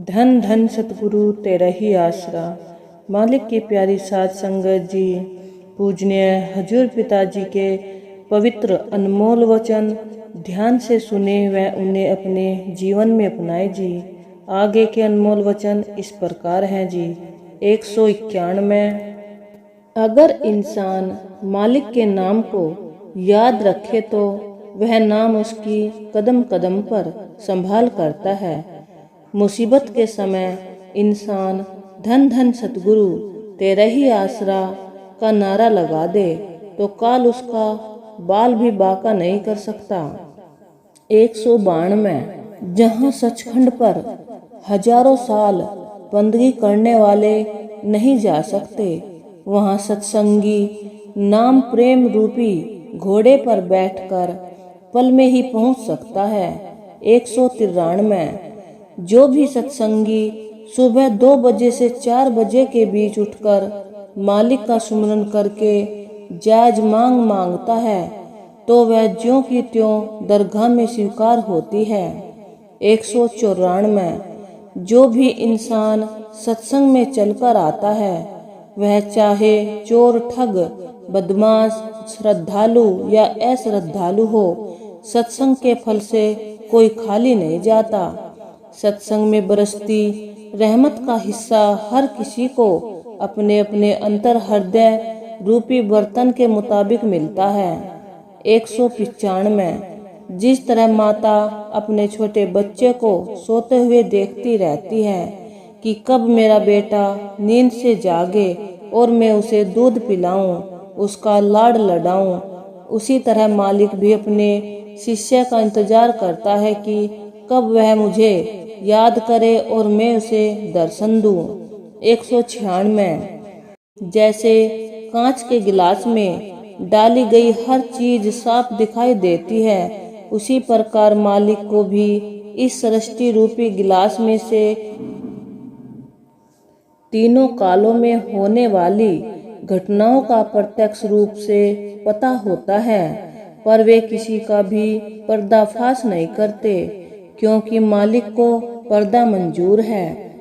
धन धन सतगुरु तेरा ही आसरा। मालिक की प्यारी साध संगत जी, पूजनीय हजूर पिताजी के पवित्र अनमोल वचन ध्यान से सुने व उन्हें अपने जीवन में अपनाए जी। आगे के अनमोल वचन इस प्रकार हैं जी। 191। अगर इंसान मालिक के नाम को याद रखे तो वह नाम उसकी कदम कदम पर संभाल करता है। मुसीबत के समय इंसान धन धन सतगुरु तेरा ही आसरा का नारा लगा दे तो काल उसका बाल भी बाका नहीं कर सकता। 192। जहाँ सचखंड पर हजारों साल बंदगी करने वाले नहीं जा सकते, वहाँ सत्संगी नाम प्रेम रूपी घोड़े पर बैठकर पल में ही पहुंच सकता है। 193। जो भी सत्संगी सुबह 2 बजे से 4 बजे के बीच उठकर मालिक का सुमरन करके जायज मांग मांगता है तो वह ज्यों की त्यों दरगाह में स्वीकार होती है। 194। जो भी इंसान सत्संग में चलकर आता है, वह चाहे चोर ठग बदमाश श्रद्धालु या अश्रद्धालु हो, सत्संग के फल से कोई खाली नहीं जाता। सत्संग में बरसती रहमत का हिस्सा हर किसी को अपने अपने अंतर हृदय रूपी बर्तन के मुताबिक मिलता है। 195। जिस तरह माता अपने छोटे बच्चे को सोते हुए देखती रहती है कि कब मेरा बेटा नींद से जागे और मैं उसे दूध पिलाऊं, उसका लाड़ लडाऊं, उसी तरह मालिक भी अपने शिष्य का इंतजार करता है कि कब वह मुझे याद करे और मैं उसे दर्शन दूं। 196। जैसे कांच के गिलास में डाली गई हर चीज साफ दिखाई देती है, उसी प्रकार मालिक को भी इस सृष्टि रूपी गिलास में से तीनों कालों में होने वाली घटनाओं का प्रत्यक्ष रूप से पता होता है, पर वे किसी का भी पर्दाफाश नहीं करते क्योंकि मालिक को पर्दा मंजूर है।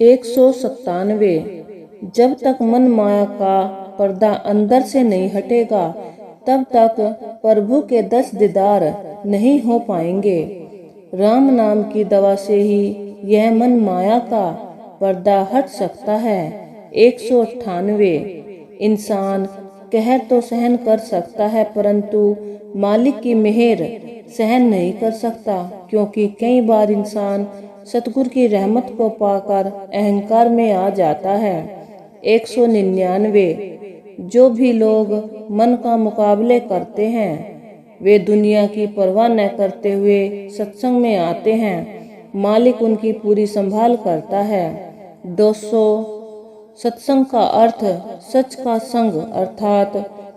197। जब तक मन माया का पर्दा अंदर से नहीं हटेगा, तब तक प्रभु के 10 दीदार नहीं हो पाएंगे। राम नाम की दवा से ही यह मन माया का पर्दा हट सकता है। 198। इंसान कहर तो सहन कर सकता है, परंतु मालिक की मेहर सहन नहीं कर सकता, क्योंकि कई बार इंसान सतगुरु की रहमत को पाकर अहंकार में आ जाता है। 199। जो भी लोग मन का मुकाबले करते हैं, वे दुनिया की परवाह न करते हुए सत्संग में आते हैं। मालिक उनकी पूरी संभाल करता है। 200। सत्संग का अर्थ सच का संग, अर्थात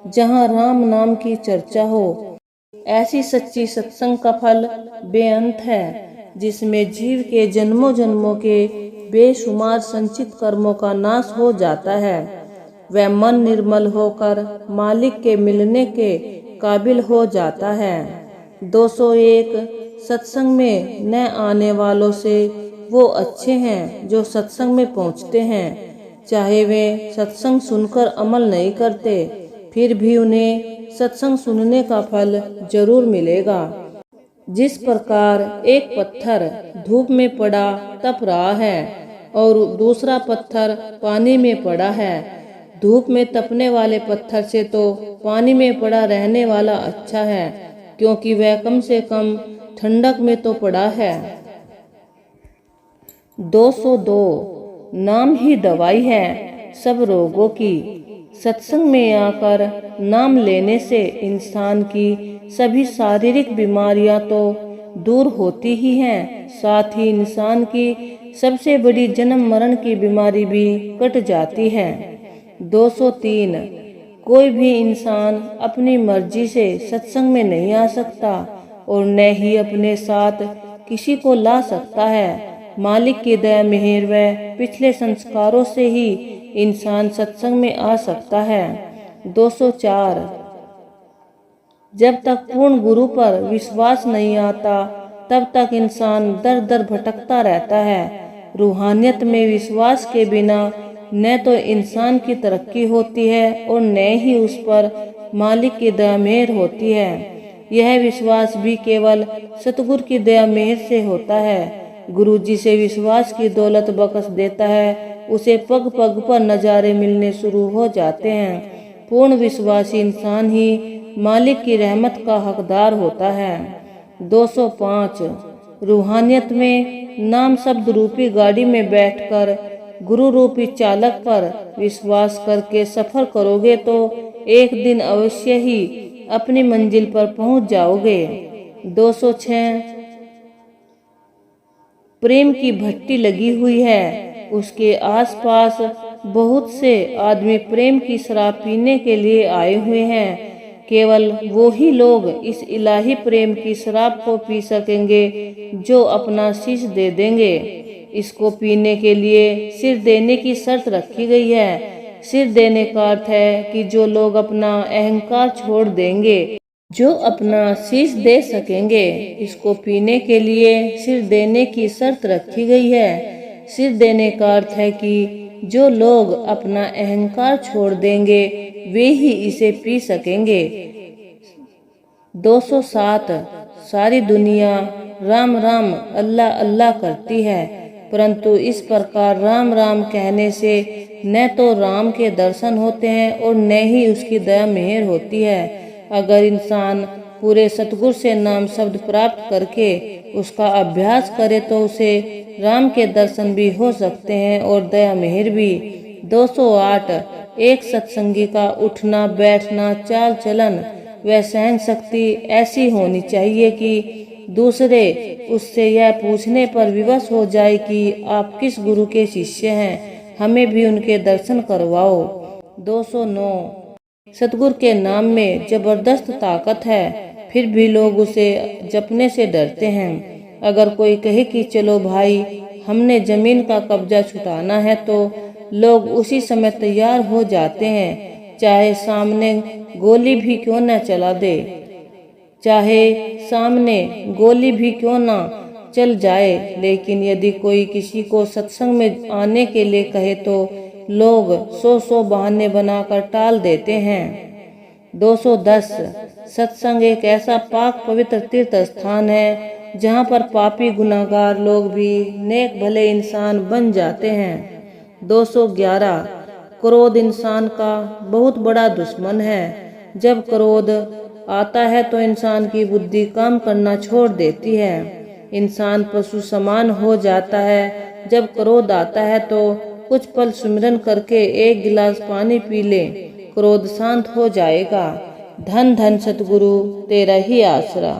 जहाँ राम नाम की चर्चा हो। ऐसी सच्ची सत्संग का फल बेअंत है, जिसमें जीव के जन्मों जन्मों के बेशुमार संचित कर्मों का नाश हो जाता है। वह मन निर्मल होकर मालिक के मिलने के काबिल हो जाता है। 201। सत्संग में न आने वालों से वो अच्छे हैं जो सत्संग में पहुंचते हैं, चाहे वे सत्संग सुनकर अमल नहीं करते, फिर भी उन्हें सत्संग सुनने का फल जरूर मिलेगा। जिस प्रकार एक पत्थर धूप में पड़ा तप रहा है और दूसरा पत्थर पानी में पड़ा है, धूप में तपने वाले पत्थर से तो पानी में पड़ा रहने वाला अच्छा है, क्योंकि वह कम से कम ठंडक में तो पड़ा है। 202। नाम ही दवाई है सब रोगों की। सत्संग में आकर नाम लेने से इंसान की सभी शारीरिक बीमारियां तो दूर होती ही हैं, साथ ही इंसान की सबसे बड़ी जन्म मरण की बीमारी भी कट जाती है। 203। कोई भी इंसान अपनी मर्जी से सत्संग में नहीं आ सकता और न ही अपने साथ किसी को ला सकता है। मालिक की दया मेहर व पिछले संस्कारों से ही इंसान सत्संग में आ सकता है। 204। जब तक पूर्ण गुरु पर विश्वास नहीं आता, तब तक इंसान दर दर भटकता रहता है। रूहानियत में विश्वास के बिना न तो इंसान की तरक्की होती है और न ही उस पर मालिक की दया मेहर होती है। यह विश्वास भी केवल सतगुरु की दया मेहर से होता है। गुरु जी से विश्वास की दौलत बख्श देता है, उसे पग पग पर नजारे मिलने शुरू हो जाते हैं। पूर्ण विश्वासी इंसान ही मालिक की रहमत का हकदार होता है। 205 रूहानियत में नाम शब्द रूपी गाड़ी में बैठकर गुरु रूपी चालक पर विश्वास करके सफर करोगे तो एक दिन अवश्य ही अपनी मंजिल पर पहुंच जाओगे। 206 प्रेम की भट्टी लगी हुई है, उसके आसपास बहुत से आदमी प्रेम की शराब पीने के लिए आए हुए हैं। केवल वो ही लोग इस इलाही प्रेम की शराब को पी सकेंगे जो अपना शीश दे देंगे। इसको पीने के लिए सिर देने की शर्त रखी गई है। सिर देने का अर्थ है कि जो लोग अपना अहंकार छोड़ देंगे, जो अपना शीश दे सकेंगे। इसको पीने के लिए सिर देने की शर्त रखी गई है। सिर देने का अर्थ है कि जो लोग अपना अहंकार छोड़ देंगे वे ही इसे पी सकेंगे। 207 सारी दुनिया राम राम अल्लाह अल्लाह करती है, परंतु इस प्रकार राम राम कहने से न तो राम के दर्शन होते हैं और न ही उसकी दया मेहर होती है। अगर इंसान पूरे सतगुरु से नाम शब्द प्राप्त करके उसका अभ्यास करे तो उसे राम के दर्शन भी हो सकते हैं और दया मेहर भी। 208 एक सत्संगी का उठना बैठना चाल चलन व सहन शक्ति ऐसी होनी चाहिए कि दूसरे उससे यह पूछने पर विवश हो जाए कि आप किस गुरु के शिष्य हैं, हमें भी उनके दर्शन करवाओ। 209 सतगुरु के नाम में जबरदस्त ताकत है, फिर भी लोग उसे जपने से डरते हैं। अगर कोई कहे कि चलो भाई हमने जमीन का कब्जा छुटाना है तो लोग उसी समय तैयार हो जाते हैं, चाहे सामने गोली भी क्यों न चला दे, चाहे सामने गोली भी क्यों न चल जाए। लेकिन यदि कोई किसी को सत्संग में आने के लिए कहे तो लोग 100 बहाने बनाकर टाल देते हैं। 210 सत्संग एक ऐसा पाक पवित्र तीर्थ स्थान है जहाँ पर पापी गुनाहगार लोग भी नेक भले इंसान बन जाते हैं। 211 क्रोध इंसान का बहुत बड़ा दुश्मन है। जब क्रोध आता है तो इंसान की बुद्धि काम करना छोड़ देती है। इंसान पशु समान हो जाता है। जब क्रोध आता है तो कुछ पल सुमिरन करके एक गिलास पानी पी ले, क्रोध शांत हो जाएगा। धन धन सतगुरु तेरा ही आसरा।